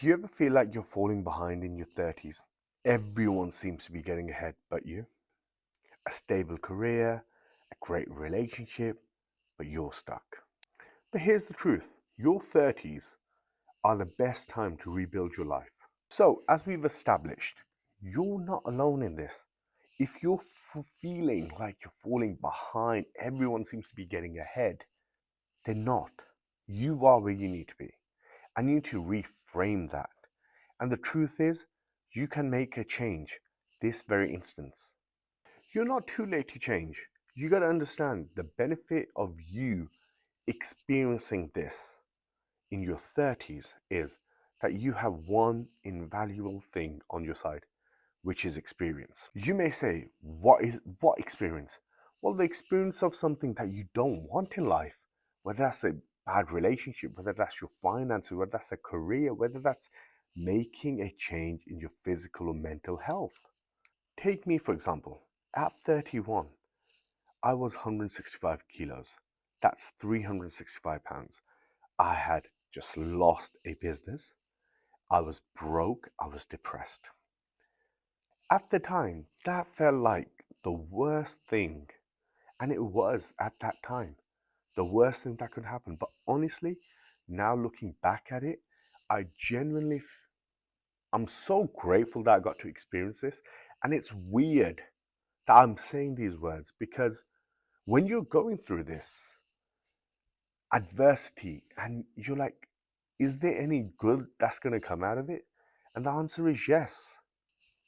Do you ever feel like you're falling behind in your 30s? Everyone seems to be getting ahead but you. A stable career, a great relationship, but you're stuck. But here's the truth, your 30s are the best time to rebuild your life. So, as we've established, you're not alone in this. If you're feeling like you're falling behind, everyone seems to be getting ahead, they're not. You are where you need to be. And you need to reframe that. And the truth is, you can make a change this very instance. You're not too late to change. You got to understand the benefit of you experiencing this in your 30s is that you have one invaluable thing on your side, which is experience. You may say, what experience? Well, the experience of something that you don't want in life, whether that's a bad relationship, whether that's your finances, whether that's a career, whether that's making a change in your physical or mental health. Take me, for example. At 31, I was 165 kilos. That's 365 pounds. I had just lost a business. I was broke. I was depressed. At the time, that felt like the worst thing. And it was at that time the worst thing that could happen. But honestly, now looking back at it, I genuinely, I'm so grateful that I got to experience this. And it's weird that I'm saying these words because when you're going through this adversity and you're like, is there any good that's going to come out of it? And the answer is yes.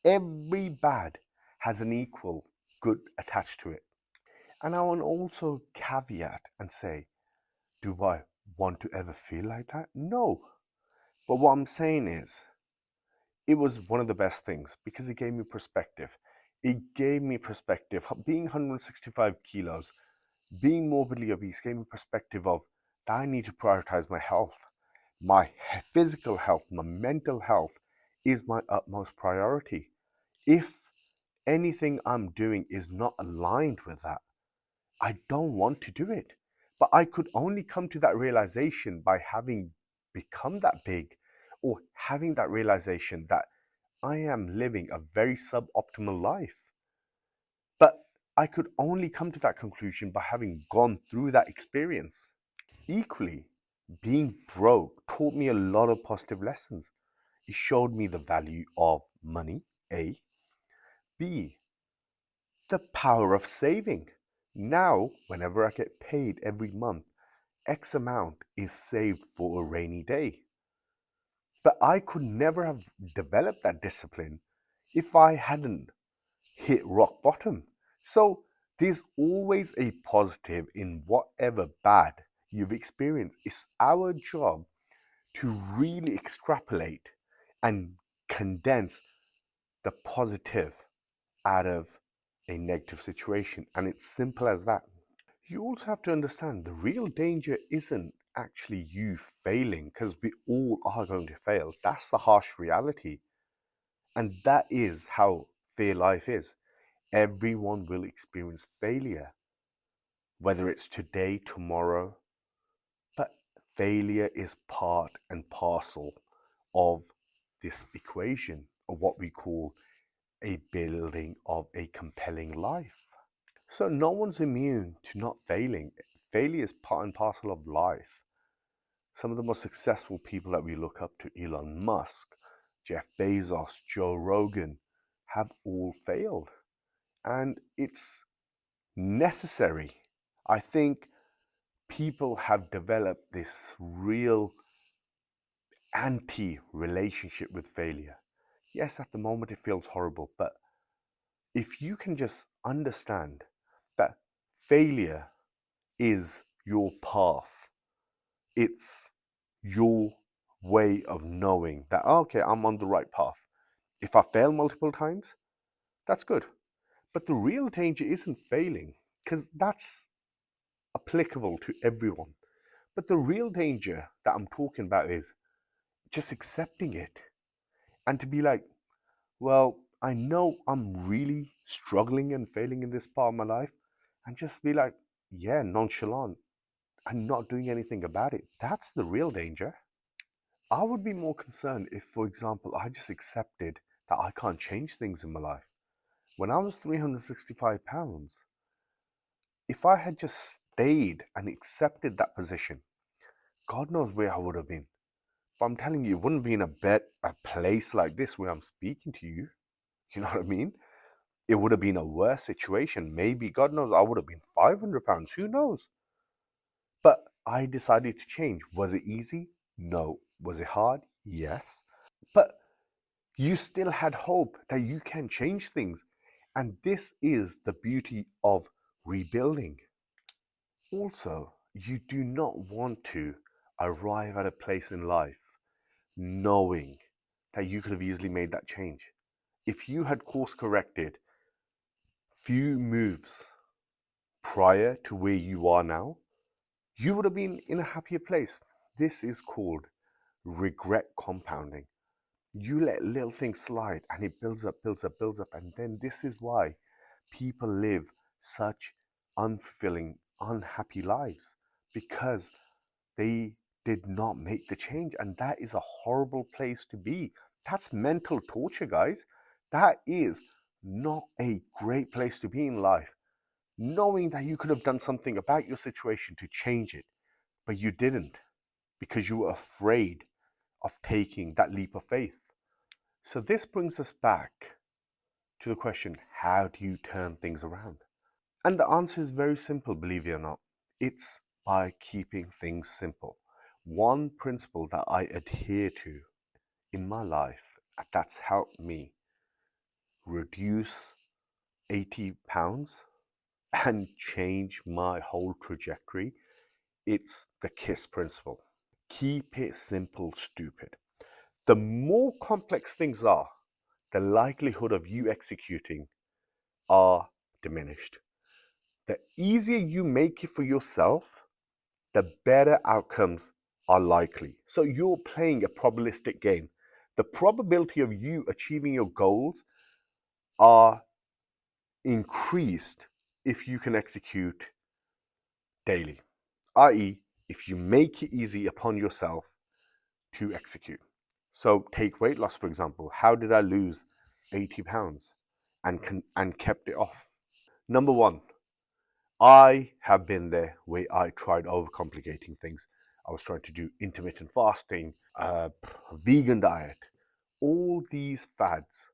Every bad has an equal good attached to it. And I want to also caveat and say, do I want to ever feel like that? No. But what I'm saying is, it was one of the best things because it gave me perspective. It gave me perspective. Being 165 kilos, being morbidly obese gave me perspective of that I need to prioritize my health. My physical health, my mental health is my utmost priority. If anything I'm doing is not aligned with that, I don't want to do it. But I could only come to that realization by having become that big or having that realization that I am living a very suboptimal life. But I could only come to that conclusion by having gone through that experience. Equally, being broke taught me a lot of positive lessons. It showed me the value of money, A. B, the power of saving. Now, whenever I get paid every month, X amount is saved for a rainy day. But I could never have developed that discipline if I hadn't hit rock bottom. So there's always a positive in whatever bad you've experienced. It's our job to really extrapolate and condense the positive out of a negative situation. And it's simple as that. You also have to understand the real danger isn't actually you failing, because we all are going to fail. That's the harsh reality. And that is how fair life is. Everyone will experience failure, whether it's today, tomorrow. But failure is part and parcel of this equation of what we call a building of a compelling life. So no one's immune to not failing. Failure is part and parcel of life. Some of the most successful people that we look up to, Elon Musk, Jeff Bezos, Joe Rogan, have all failed. And it's necessary. I think people have developed this real anti-relationship with failure. Yes, at the moment it feels horrible, but if you can just understand that failure is your path, it's your way of knowing that, okay, I'm on the right path. If I fail multiple times, that's good. But the real danger isn't failing, because that's applicable to everyone. But the real danger that I'm talking about is just accepting it and to be like, well, I know I'm really struggling and failing in this part of my life, and just be like, yeah, nonchalant and not doing anything about it. That's the real danger. I would be more concerned if, for example, I just accepted that I can't change things in my life. When I was 365 pounds, if I had just stayed and accepted that position, God knows where I would have been. But I'm telling you, it wouldn't be in a place like this where I'm speaking to you. You know what I mean? It would have been a worse situation. Maybe, God knows, I would have been 500 pounds. Who knows? But I decided to change. Was it easy? No. Was it hard? Yes. But you still had hope that you can change things. And this is the beauty of rebuilding. Also, you do not want to arrive at a place in life knowing that you could have easily made that change. If you had course corrected few moves prior to where you are now, you would have been in a happier place. This is called regret compounding. You let little things slide and it builds up, builds up, builds up. And then this is why people live such unfulfilling, unhappy lives, because they did not make the change. And that is a horrible place to be. That's mental torture, guys. That is not a great place to be in life. Knowing that you could have done something about your situation to change it, but you didn't because you were afraid of taking that leap of faith. So this brings us back to the question, how do you turn things around? And the answer is very simple, believe it or not. It's by keeping things simple. One principle that I adhere to in my life that's helped me reduce 80 pounds and change my whole trajectory, it's the KISS principle. Keep it simple, stupid. The more complex things are, the likelihood of you executing are diminished. The easier you make it for yourself, the better outcomes are likely. So you're playing a probabilistic game. The probability of you achieving your goals are increased if you can execute daily, i.e., if you make it easy upon yourself to execute. So take weight loss, for example. How did I lose 80 pounds and kept it off? Number one, I have been there where I tried overcomplicating things. I was trying to do intermittent fasting, vegan diet, all these fads.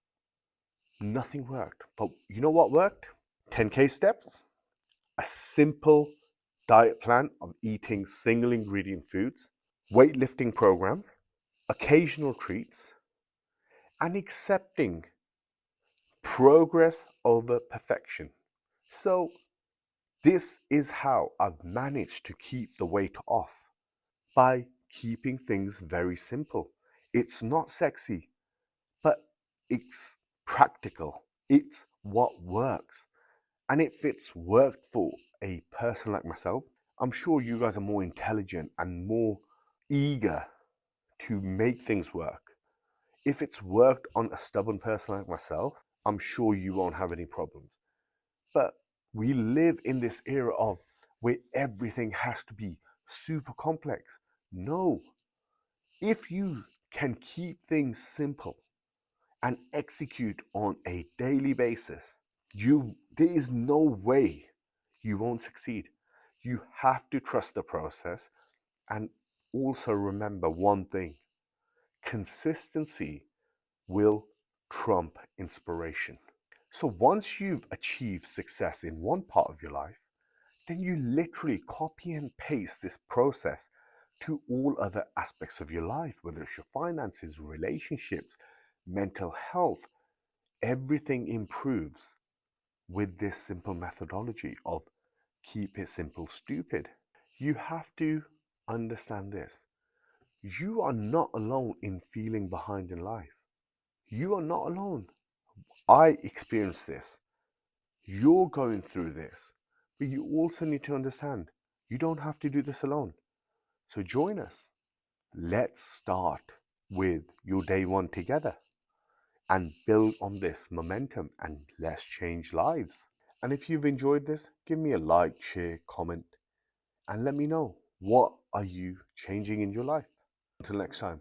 Nothing worked. But you know what worked? 10K steps, a simple diet plan of eating single ingredient foods, weightlifting program, occasional treats, and accepting progress over perfection. So this is how I've managed to keep the weight off, by keeping things very simple. It's not sexy, but it's practical. It's what works. And if it's worked for a person like myself, I'm sure you guys are more intelligent and more eager to make things work. If it's worked on a stubborn person like myself, I'm sure you won't have any problems. But we live in this era of where everything has to be super complex. No. If you can keep things simple and execute on a daily basis, there is no way you won't succeed. You have to trust the process and also remember one thing: consistency will trump inspiration. So once you've achieved success in one part of your life, then you literally copy and paste this process to all other aspects of your life, whether it's your finances, relationships, mental health. Everything improves with this simple methodology of keep it simple, stupid. You have to understand this. You are not alone in feeling behind in life. You are not alone. I experienced this. You're going through this. But you also need to understand you don't have to do this alone. So join us. Let's start with your day one together and build on this momentum, and let's change lives. And if you've enjoyed this, give me a like, share, comment, and let me know, what are you changing in your life? Until next time.